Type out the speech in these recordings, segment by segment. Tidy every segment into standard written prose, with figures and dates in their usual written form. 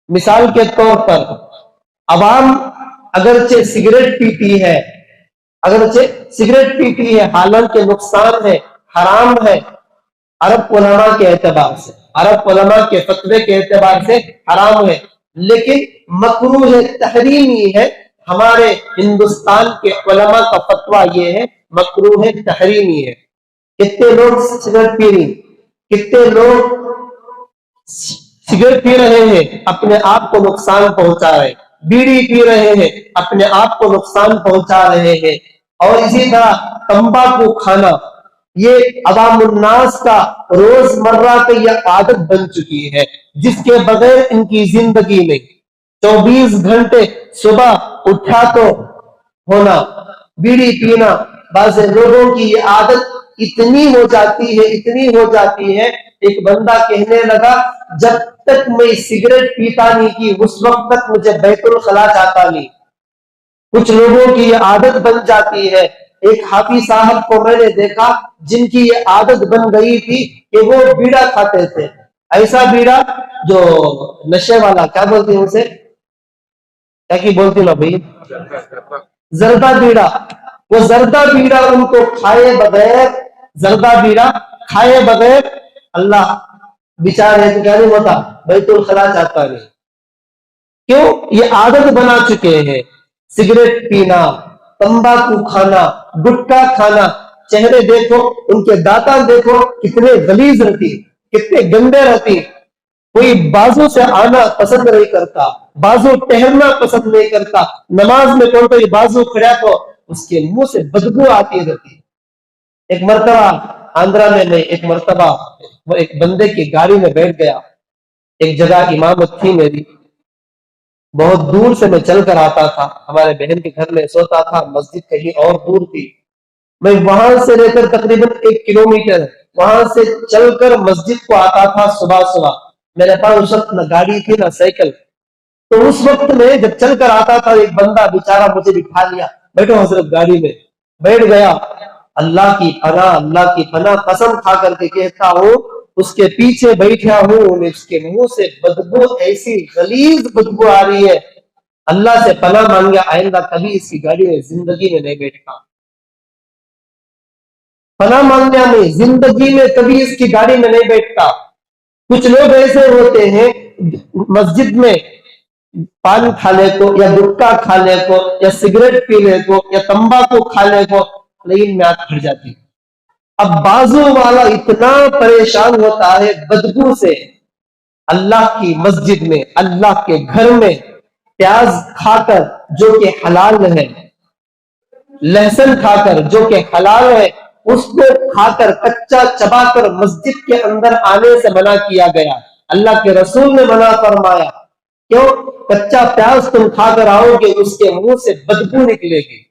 مثال کے طور پر عوام اگرچہ سگریٹ پیتی ہے، حالانکہ نقصان ہے، حرام ہے، عرب علماء کے اعتبار سے، عرب علماء کے فتوے کے اعتبار سے حرام ہے، لیکن مکروہ تحریمی ہے۔ ہمارے ہندوستان کے علماء کا فتویٰ یہ ہے مکروہ تحریمی ہے۔ کتنے لوگ سگریٹ پی رہے، کتنے لوگ سگریٹ پی رہے ہیں، اپنے آپ کو نقصان پہنچا رہے، بیڑی پی رہے ہیں، اپنے آپ کو نقصان پہنچا رہے ہیں، اور اسی طرح تمباکو کھانا، یہ عوام الناس کا روزمرہ کی یہ عادت بن چکی ہے، جس کے بغیر ان کی زندگی میں 24 گھنٹے صبح اٹھا تو ہونا، بیڑی پینا، بعض لوگوں کی یہ عادت اتنی ہو جاتی ہے، ایک بندہ کہنے لگا جب تک میں سگریٹ پیتا نہیں کی اس وقت تک مجھے بیت الخلا جاتا نہیں۔ کچھ لوگوں کی یہ عادت بن جاتی ہے۔ ایک حافظ صاحب کو میں نے دیکھا جن کی یہ عادت بن گئی تھی کہ وہ بیڑا کھاتے تھے، ایسا بیڑا جو نشے والا، کیا بولتے ہیں اسے، کیا کی بولتے نا بھائی، زردہ بیڑا، وہ زردہ بیڑا ان کو کھائے بغیر اللہ بیچارے تو کیا نہیں ہوتا، بیت الخلا چاہتا نہیں۔ کیوں؟ یہ عادت بنا چکے ہیں، سگریٹ پینا، تمباکو کھانا، گٹکا کھانا، چہرے دیکھو ان کے دانتیں دیکھو کتنے غلیظ رہتی، کتنے گندے رہتی، کوئی بازو سے آنا پسند نہیں کرتا، بازو ٹہرنا پسند نہیں کرتا، نماز میں کوئی بازو کھڑا تو اس کے منہ سے بدبو آتی رہتی۔ ایک مرتبہ آندھرا میں ایک مرتبہ وہ ایک بندے کی گاڑی میں بیٹھ گیا، ایک جگہ امامت تھی میری، بہت دور سے میں چل کر آتا تھا، ہمارے بہن کے گھر میں سوتا تھا، مسجد کہیں اور دور تھی، میں وہاں سے لے کر تقریباً 1 کلومیٹر وہاں سے چل کر مسجد کو آتا تھا صبح۔ میرے پاس اس وقت نہ گاڑی تھی نہ سائیکل، تو اس وقت میں جب چل کر آتا تھا ایک بندہ بیچارہ مجھے بٹھا لیا، بیٹھو حضرت گاڑی میں، بیٹھ گیا۔ اللہ کی پناہ قسم کھا کر کے کہتا ہوں اس کے پیچھے بیٹھا ہوں، اس کے منہ سے بدبو ایسی غلیظ بدبو آ رہی ہے، اللہ سے پناہ مانگا آئندہ کبھی اس کی گاڑی میں زندگی میں نہیں بیٹھا، پناہ مانگا میں زندگی میں کبھی اس کی گاڑی میں نہیں بیٹھتا۔ کچھ لوگ ایسے ہوتے ہیں مسجد میں پان کھانے کو یا گٹکا کھانے کو یا سگریٹ پینے کو یا تمباکو کھانے کو لیکن میں آنکھ پھٹ جاتی۔ اب بازو والا اتنا پریشان ہوتا ہے بدبو سے، اللہ کی مسجد میں، اللہ کے گھر میں پیاز کھا کر جو کہ حلال ہے، لہسن کھا کر جو کہ حلال ہے، اس کو کھا کر کچا چبا کر مسجد کے اندر آنے سے منع کیا گیا۔ اللہ کے رسول نے منع فرمایا، کیوں؟ کچا پیاز تم کھا کر آؤ گے اس کے منہ سے بدبو نکلے گی،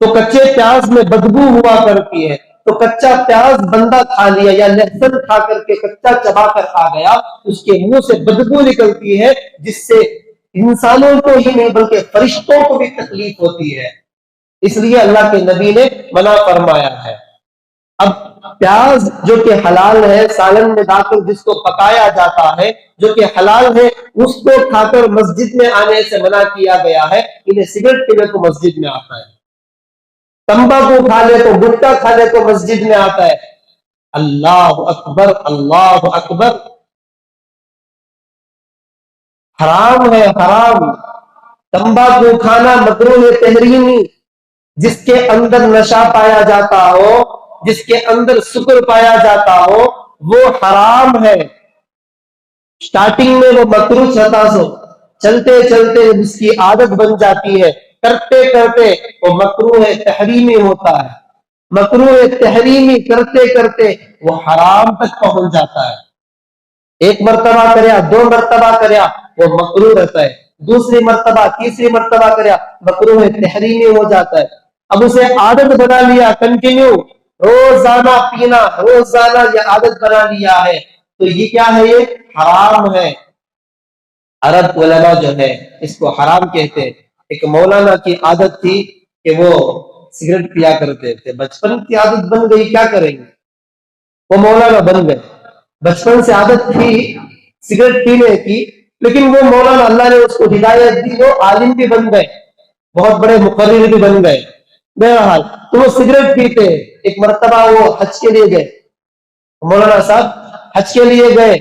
تو کچے پیاز میں بدبو ہوا کرتی ہے، تو کچا پیاز بندہ کھا لیا یا لہسن کھا کر کے کچا چبا کر آ گیا، اس کے منہ سے بدبو نکلتی ہے، جس سے انسانوں کو ہی نہیں بلکہ فرشتوں کو بھی تکلیف ہوتی ہے، اس لیے اللہ کے نبی نے منع فرمایا ہے۔ اب پیاز جو کہ حلال ہے، سالن میں داخل جس کو پکایا جاتا ہے جو کہ حلال ہے، اس کو کھا کر مسجد میں آنے سے منع کیا گیا ہے۔ انہیں سگریٹ پینے کو مسجد میں آتا ہے، تمباکو کھا لے تو، گٹکا کھا لے تو مسجد میں آتا ہے۔ اللہ اکبر، اللہ اکبر، حرام ہے، حرام۔ تمباکو کھانا مکروہ تحریمی، جس کے اندر نشہ پایا جاتا ہو، جس کے اندر سکر پایا جاتا ہو، وہ حرام ہے۔ سٹارٹنگ میں وہ مکروہ چھتا سو، چلتے چلتے اس کی عادت بن جاتی ہے، کرتے کرتے وہ مکروہ تحریمی ہوتا ہے، مکروہ تحریمی کرتے کرتے وہ حرام تک پہنچ جاتا ہے۔ ایک مرتبہ کریا، 2 مرتبہ کریا، وہ مکروہ رہتا ہے، دوسری مرتبہ، تیسری مرتبہ کریا، مکروہ تحریمی ہو جاتا ہے۔ اب اسے عادت بنا لیا، کنٹینیو روزانہ پینا، روزانہ یہ عادت بنا لیا ہے، تو یہ کیا ہے؟ یہ حرام ہے۔ عرب علماء جو ہے اس کو حرام کہتے ہیں۔ ایک مولانا کی عادت تھی کہ وہ سگریٹ پیا کرتے تھے، بچپن کی عادت بن گئی، کیا کریں گے، وہ مولانا بن گئے، بچپن سے عادت تھی سگریٹ پینے کی، لیکن وہ مولانا اللہ نے اس کو ہدایت دی, وہ عالم بھی بن گئے, بہت بڑے مقرر بھی بن گئے. بہرحال تو وہ سگریٹ پیتے. ایک مرتبہ وہ حج کے لیے گئے, مولانا صاحب حج کے لیے گئے.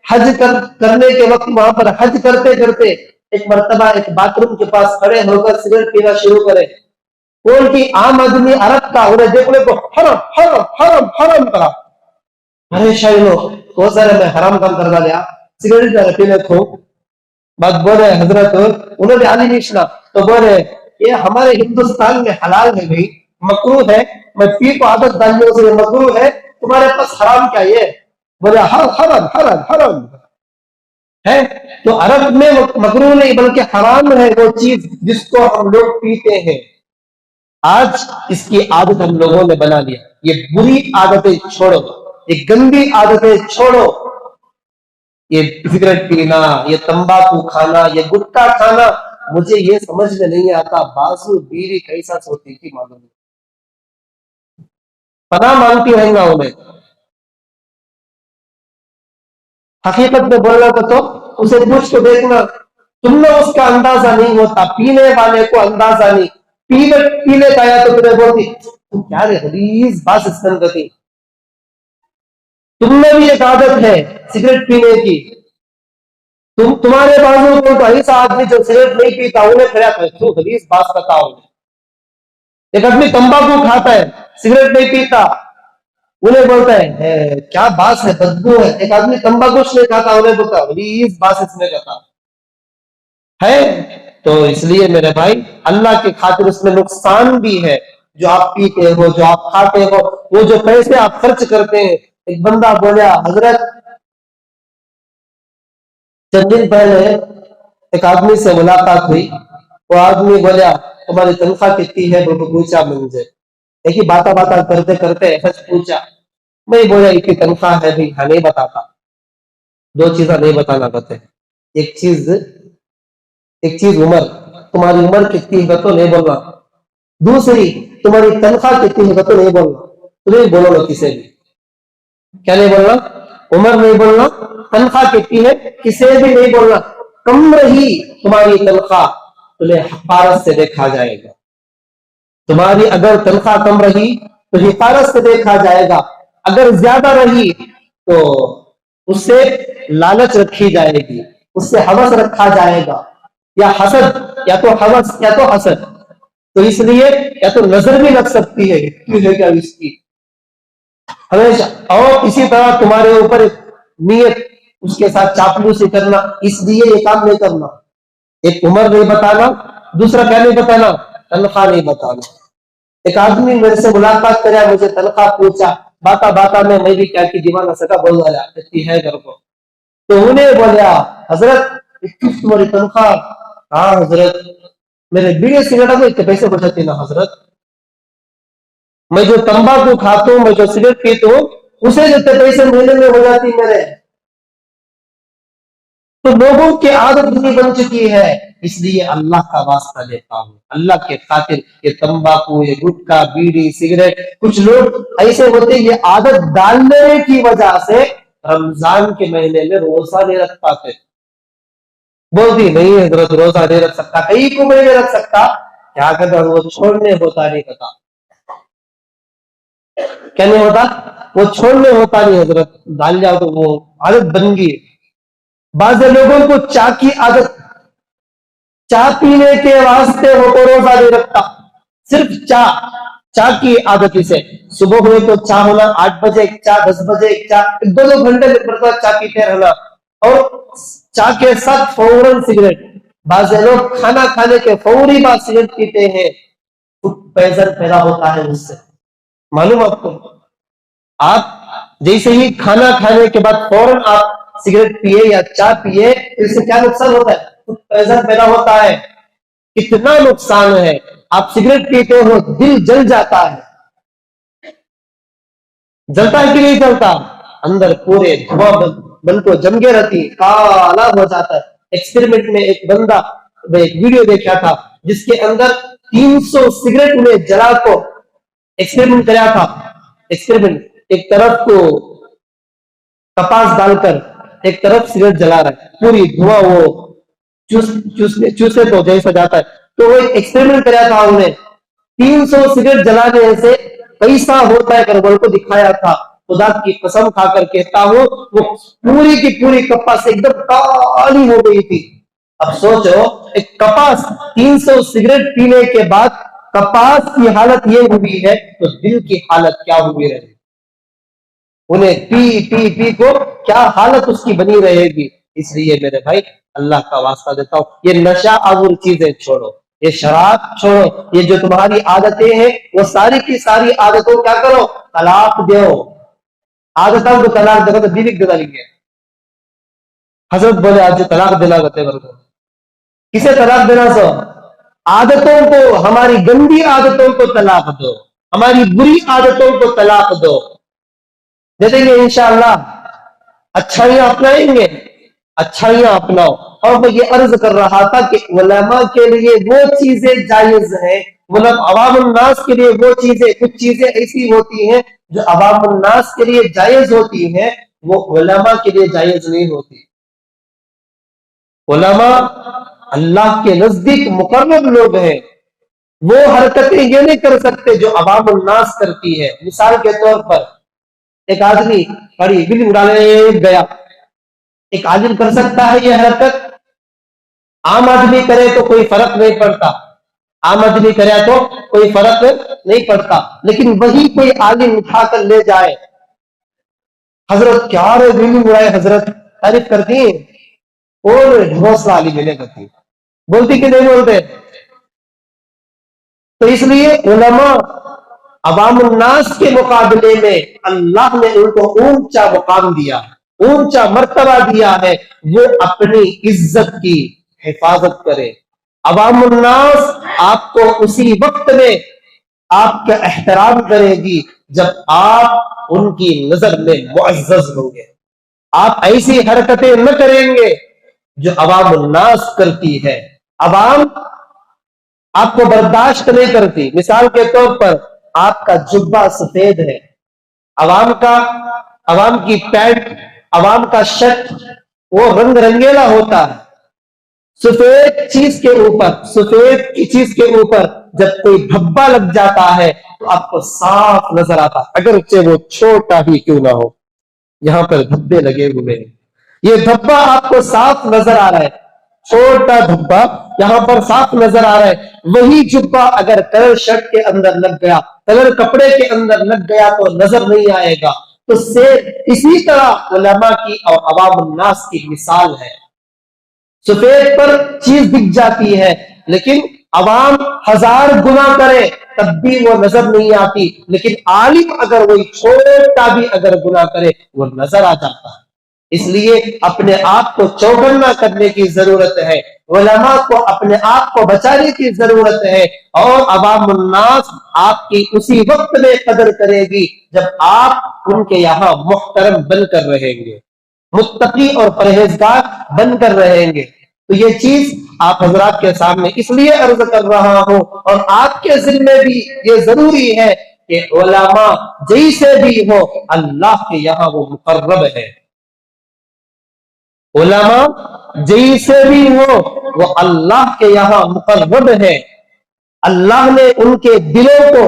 حج کرنے کے وقت وہاں پر حج کرتے کرتے ایک مرتبہ ایک باتھ روم کے پاس کھڑے ہو کر سگریٹ پینا شروع کرے. وہ ان کی عام آدمی عرب کا, انہیں دیکھنے کو حرم حرم حرم حرم کہا. ارے شاہینو وہ سارے میں حرام کام کر ڈالیا, سگریٹ کا پینے کو بات بولے حضرت. انہوں نے علی نشنا تو بولے یہ ہمارے ہندوستان میں حلال ہے بھائی, مکروہ ہے, میں پی کو عادت ڈالنے سے مکروہ ہے, تمہارے پاس حرام کیا یہ؟ بولے حرم حرم حرم ہے. تو عرب میں مکروہ نہیں بلکہ حرام ہے وہ چیز جس کو ہم لوگ پیتے ہیں. آج اس کی عادت ہم لوگوں نے بنا لیا. یہ بری عادتیں چھوڑو, یہ گندی عادتیں چھوڑو. یہ سگریٹ پینا, یہ تمباکو کھانا, یہ گٹکا کھانا, مجھے یہ سمجھ میں نہیں آتا بازو بیوی کیسا سوتی تھی معلوم نہیں. پناہ مانگتی رہیں گا انہیں. حقیقت میں بولنا تو اسے پوچھ کو دیکھنا, تم نے اس کا اندازہ نہیں ہوتا, پینے والے کو اندازہ نہیں. پینے کا یا تو تمہیں بولتی تم کیا رے حدیث بات استن کرتی, تم میں بھی ایک عادت ہے سگریٹ پینے کی. تمہارے بازو کو تو ایسا آدمی جو سگریٹ نہیں پیتا انہیں کھڑا کر تو حدیث بات بتاؤ. ایک آدمی تمباکو کھاتا ہے سگریٹ نہیں پیتا, انہیں بولتا ہے کیا باس ہے, بدبو ہے. ایک آدمی تمباکوش نہیں کھاتا, انہیں بولتا حدیث باس اس نے کہتا ہے. تو اس لیے میرے بھائی اللہ کی خاطر اس میں نقصان بھی ہے. جو آپ پیتے ہو, جو آپ کھاتے ہو, وہ جو پیسے آپ خرچ کرتے ہیں. ایک بندہ بولیا حضرت چند دن پہلے ایک آدمی سے ملاقات ہوئی. وہ آدمی بولیا تمہاری تنخواہ کتنی ہے, پوچھا مجھے. ایک ہی باتیں کرتے کرتے سچ پوچھا. میں بولیا اتنی تنخواہ ہے بھی, ہاں نہیں بتاتا. دو چیزیں نہیں بتانا کہتے. ایک چیز عمر, تمہاری عمر کتنی ہے تو نہیں بولنا. دوسری تمہاری تنخواہ کتنی ہے تو نہیں بولنا. تو نہیں بولو نا کسی بھی, کیا نہیں بولنا, عمر نہیں بولنا, تنخواہ کتنی ہے کسی بھی نہیں بولنا. کم رہی تمہاری تنخواہ تمہیں حقارت سے دیکھا جائے گا. تمہاری اگر تنخواہ کم رہی تو حقارت سے دیکھا جائے گا. اگر زیادہ رہی تو اس سے لالچ رکھی جائے گی, اس سے حوث رکھا جائے گا, یا حسد, یا تو حوث یا تو حسد. تو اس لیے یا تو نظر بھی لگ سکتی ہے کیا اس کی ہمیشہ. اور اسی طرح تمہارے اوپر نیت اس کے ساتھ چاپلوسی کرنا, اس لیے یہ کام نہیں کرنا. ایک عمر نہیں بتانا, دوسرا کیا نہیں بتانا, تنخواہ نہیں بتانا. ایک آدمی میرے سے ملاقات کریا, مجھے تنخواہ پوچھا, باتا میں بھی کیا کی دیوانہ سکا بول رہا اتنی ہے گھر کو. تو انہیں بولیا حضرت کس تمہاری تنخواہ. ہاں حضرت میرے بیڑی سگریٹ کو اتنے پیسے بچاتی نا حضرت. میں جو تمباکو کھاتا ہوں, میں جو سگریٹ پیتا ہوں, اسے جتنے پیسے مہینے میں ہو جاتی میرے. تو لوگوں کی عادت نہیں بن چکی ہے. اس لیے اللہ کا واسطہ لیتا ہوں, اللہ کے خاطر یہ تمباکو, یہ گٹکا, بیڑی, سگریٹ, کچھ لوگ ایسے ہوتے یہ عادت ڈالنے کی وجہ سے رمضان کے مہینے میں روزہ نہیں رکھ پاتے. بولتی نہیں حضرت روزہ نہیں رکھ سکتا, کئی کو میں نہیں رکھ سکتا. کیا کہتا وہ چھوڑنے ہوتا نہیں کہتا. کیا نہیں ہوتا, وہ چھوڑنے ہوتا نہیں حضرت. ڈال جاؤ تو وہ عادت بن گئی. بعض لوگوں کو چاہ کی عادت, چاہ پینے کے واسطے وہ تو روزہ نہیں رکھتا. صرف چاہ کی عادت سے صبح ہوئے تو چاہ ہونا, 8 بجے ایک چاہ, 10 بجے ایک چاہ, 2 گھنٹے میں چاہ پیتے رہنا, اور چاہ کے ساتھ فوراً سگریٹ. بعض لوگ کھانا کھانے کے فوری بعد سگریٹ پیتے ہیں, پیزر پیدا ہوتا ہے اس سے. معلوم آپ کو, آپ جیسے ہی کھانا کھانے کے بعد فوراً آپ سگریٹ پیے یا چائے پیے, اس سے کیا نقصان ہوتا ہے, پیزر پیدا ہوتا ہے. کتنا نقصان ہے. آپ سگریٹ پیتے ہو, دل جل جاتا ہے. جلتا ہے کہ نہیں جلتا, اندر پورے دھواں بن کو جم کے رہتی, کالا ہو جاتا ہے. ایکسپیریمنٹ میں ایک بندہ, میں ایک ویڈیو دیکھا تھا جس کے اندر 300 سگریٹ انہیں جلا کو ایکسپیریمنٹ کرایا تھا. ایکسپیریمنٹ ایک طرف کو کپاس ڈال کر ایک طرف سگریٹ جلا رہا ہے, پوری دھواں وہ چوسے تو جیسا جاتا ہے. تو وہ ایک ایکسپیریمنٹ کرایا تھا انہوں نے, 300 سگریٹ جلانے سے پیسہ ہوتا ہے کربل کو دکھایا تھا. خدا کی قسم کھا کر کہتا ہوں وہ پوری کی پوری کپاس ایک دم کالی ہو گئی تھی. اب سوچو ایک کپاس 300 سگریٹ پینے کے بعد کپاس کی حالت یہ ہوئی ہے تو دل کی حالت کیا ہوئی رہے گی, انہیں پی کو کیا حالت اس کی بنی رہے گی. اس لیے میرے بھائی اللہ کا واسطہ دیتا ہوں, یہ نشہ آور چیزیں چھوڑو, یہ شراب چھوڑو, یہ جو تمہاری عادتیں ہیں وہ ساری کی ساری عادتوں کیا کرو, طلاق دو. عادتوں کو طلاق دو تو بیوی دلا لیں گے. حضرت بولے آج طلاق دلا کرتے برکو کسے طلاق دینا سو, عادتوں کو, ہماری گندی عادتوں کو طلاق دو, ہماری بری عادتوں کو طلاق دو. دے دیں گے انشاءاللہ, اچھائیاں اپنائیں گے, اچھائیاں اپناؤ. اور میں یہ عرض کر رہا تھا کہ علماء کے لیے وہ چیزیں جائز ہیں, مطلب عوام الناس کے لیے وہ چیزیں, کچھ چیزیں ایسی ہوتی ہیں جو عوام الناس کے لیے جائز ہوتی ہیں, وہ علماء کے لیے جائز نہیں ہوتی. علماء اللہ کے نزدیک مقرب لوگ ہیں, وہ حرکتیں یہ نہیں کر سکتے جو عوام الناس کرتی ہے. مثال کے طور پر ایک آدمی بڑی بلی اڑانے گیا, ایک عالم کر سکتا ہے یہ حرکت؟ عام آدمی کرے تو کوئی فرق نہیں پڑتا, عام آدمی کرے تو کوئی فرق نہیں پڑتا, لیکن وہی کوئی عالم اٹھا کر لے جائے, حضرت کیا رے بلی اڑائے, حضرت تعریف کرتی ہیں اور حوصلہ علی ملے کرتی, بولتی کہ نہیں بولتے؟ تو اس لیے علماء عوام الناس کے مقابلے میں اللہ نے ان کو اونچا مقام دیا, اونچا مرتبہ دیا ہے, وہ اپنی عزت کی حفاظت کرے. عوام الناس آپ کو اسی وقت میں آپ کا احترام کرے گی جب آپ ان کی نظر میں معزز ہوں گے. آپ ایسی حرکتیں نہ کریں گے جو عوام الناس کرتی ہے. عوام آپ کو برداشت نہیں کرتی. مثال کے طور پر آپ کا جبہ سفید ہے, عوام کی پینٹ, عوام کا شرٹ وہ رنگ رنگیلا ہوتا ہے. سفید چیز کے اوپر جب کوئی دھبا لگ جاتا ہے تو آپ کو صاف نظر آتا ہے, اگرچہ وہ چھوٹا ہی کیوں نہ ہو. یہاں پر دھبے لگے ہوئے ہیں, یہ دھبا آپ کو صاف نظر آ رہا ہے, چھوٹا دھبا یہاں پر صاف نظر آ رہا ہے. وہی جبہ اگر کلر شرٹ کے اندر لگ گیا, کلر کپڑے کے اندر لگ گیا تو نظر نہیں آئے گا. تو اسی طرح علماء کی اور عوام الناس کی مثال ہے. سفید پر چیز دکھ جاتی ہے لیکن عوام 1000 گناہ کرے تب بھی وہ نظر نہیں آتی, لیکن عالم اگر وہی چھوٹا بھی اگر گناہ کرے وہ نظر آ جاتا ہے. اس لیے اپنے آپ کو چوکنا کرنے کی ضرورت ہے, علماء کو اپنے آپ کو بچانے کی ضرورت ہے, اور عوام الناس آپ کی اسی وقت میں قدر کرے گی جب آپ ان کے یہاں محترم بن کر رہیں گے, متقی اور پرہیزگار بن کر رہیں گے. تو یہ چیز آپ حضرات کے سامنے اس لیے عرض کر رہا ہوں, اور آپ کے ذمہ بھی یہ ضروری ہے کہ علماء جیسے بھی ہو اللہ کے یہاں وہ مقرب ہے. علماء جیسے بھی ہو وہ اللہ کے یہاں مقرب ہے. اللہ نے ان کے دلوں کو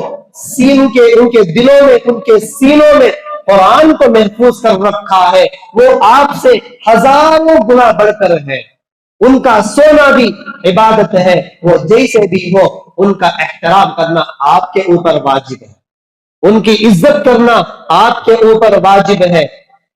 ان کے دلوں میں, ان کے سینوں میں قرآن کو محفوظ کر رکھا ہے. وہ آپ سے 1000 گنا بڑھ کر ہے. ان کا سونا بھی عبادت ہے. وہ جیسے بھی ہو ان کا احترام کرنا آپ کے اوپر واجب ہے, ان کی عزت کرنا آپ کے اوپر واجب ہے.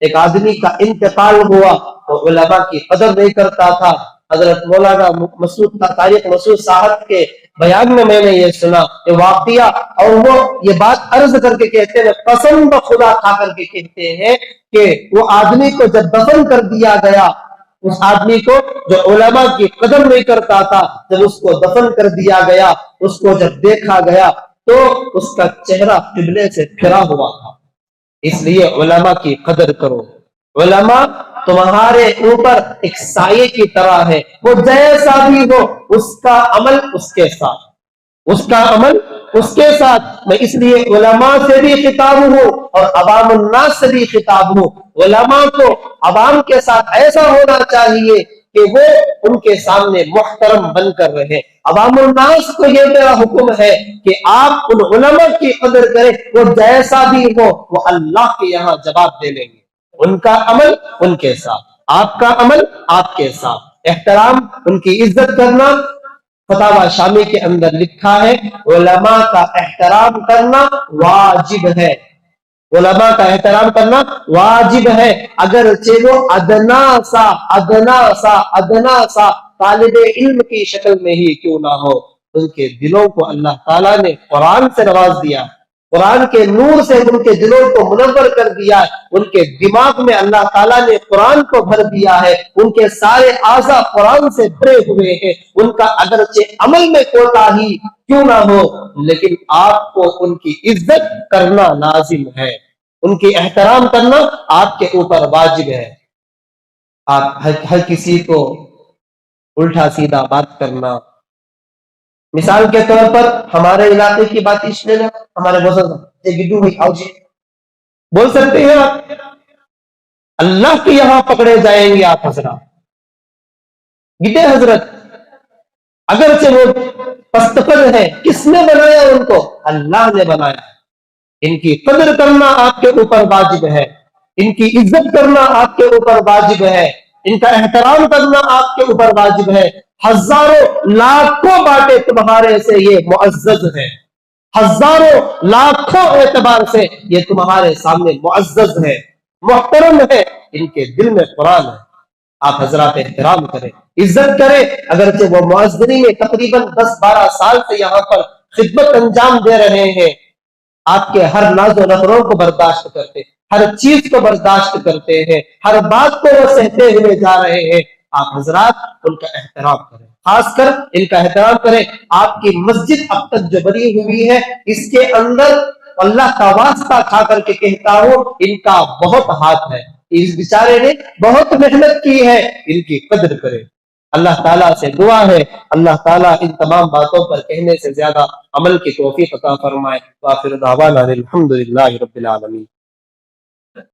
ایک آدمی کا انتقال ہوا تو علماء کی قدر نہیں کرتا تھا. حضرت مولانا مسعود طارق مسعود صاحب کے بیان میں نے یہ سنا یہ واقعہ, اور وہ یہ بات عرض کر کے کہتے ہیں, قسم بخدا کھا کر کے کہتے ہیں کہ وہ آدمی کو جب دفن کر دیا گیا, اس آدمی کو جو علماء کی قدر نہیں کرتا تھا, جب اس کو دفن کر دیا گیا, اس کو جب دیکھا گیا تو اس کا چہرہ قبلے سے پھرا ہوا تھا. اس لیے علماء کی قدر کرو. علماء تمہارے اوپر ایک سائے کی طرح ہے, وہ جیسا بھی ہو اس کا عمل اس کے ساتھ, اس کا عمل اس کے ساتھ میں اس لیے علماء سے بھی خطاب ہوں اور عوام الناس سے بھی خطاب ہوں. علماء کو عوام کے ساتھ ایسا ہونا چاہیے کہ وہ ان کے سامنے محترم بن کر رہے. عوام الناس کو یہ میرا حکم ہے کہ آپ ان علماء کی قدر کریں، وہ جیسا بھی ہو وہ اللہ کے یہاں جواب دے لیں گے. ان کا عمل ان کے ساتھ، آپ کا عمل آپ کے ساتھ. احترام، ان کی عزت کرنا. فتاوی شامی کے اندر لکھا ہے علماء کا احترام کرنا واجب ہے. علماء کا احترام کرنا واجب ہے، اگرچہ وہ ادنا سا طالب علم کی شکل میں ہی کیوں نہ ہو. ان کے دلوں کو اللہ تعالیٰ نے قرآن سے نواز دیا، قرآن کے نور سے ان کے دلوں کو منور کر دیا ہے. ان کے دماغ میں اللہ تعالیٰ نے قرآن کو بھر دیا ہے. ان کے سارے اعضاء قرآن سے بھرے ہوئے ہیں. ان کا اگرچہ عمل میں کوتاہی کیوں نہ ہو، لیکن آپ کو ان کی عزت کرنا لازم ہے، ان کی احترام کرنا آپ کے اوپر واجب ہے. آپ ہر کسی کو الٹا سیدھا بات کرنا. مثال کے طور پر ہمارے علاقے کی بات اس لیے ہمارے گڈو بھائی آؤ جی بول سکتے ہیں آپ؟ اللہ کے یہاں پکڑے جائیں گے آپ حضرات. گڈے حضرت اگرچہ وہ پستپد ہے، کس نے بنایا ان کو؟ اللہ نے بنایا. ان کی قدر کرنا آپ کے اوپر واجب ہے، ان کی عزت کرنا آپ کے اوپر واجب ہے، ان کا احترام کرنا آپ کے اوپر واجب ہے. ہزاروں لاکھوں باتیں تمہارے سے یہ معزز ہے، ہزاروں لاکھوں اعتبار سے یہ تمہارے سامنے معزز ہے، محترم ہے. ان کے دل میں قرآن ہے. آپ حضرات احترام کریں، عزت کریں. اگرچہ وہ معززی میں تقریباً 10-12 سال سے یہاں پر خدمت انجام دے رہے ہیں، آپ کے ہر ناز و نخروں کو برداشت کرتے، ہر چیز کو برداشت کرتے ہیں، ہر بات کو وہ سہتے ہوئے جا رہے ہیں. آپ حضرات ان کا احترام کریں، خاص کر ان کا احترام کریں. آپ کی مسجد اب تک جو بنی ہوئی ہے اس کے اندر اللہ کا واسطہ کھا کر کے کہتا ہوں ان کا بہت ہاتھ ہے. اس بیچارے نے بہت محنت کی ہے، ان کی قدر کریں. اللہ تعالیٰ سے دعا ہے اللہ تعالیٰ ان تمام باتوں پر کہنے سے زیادہ عمل کی توفیق عطا فرمائے. وآخر دعوانا الحمدللہ رب العالمین.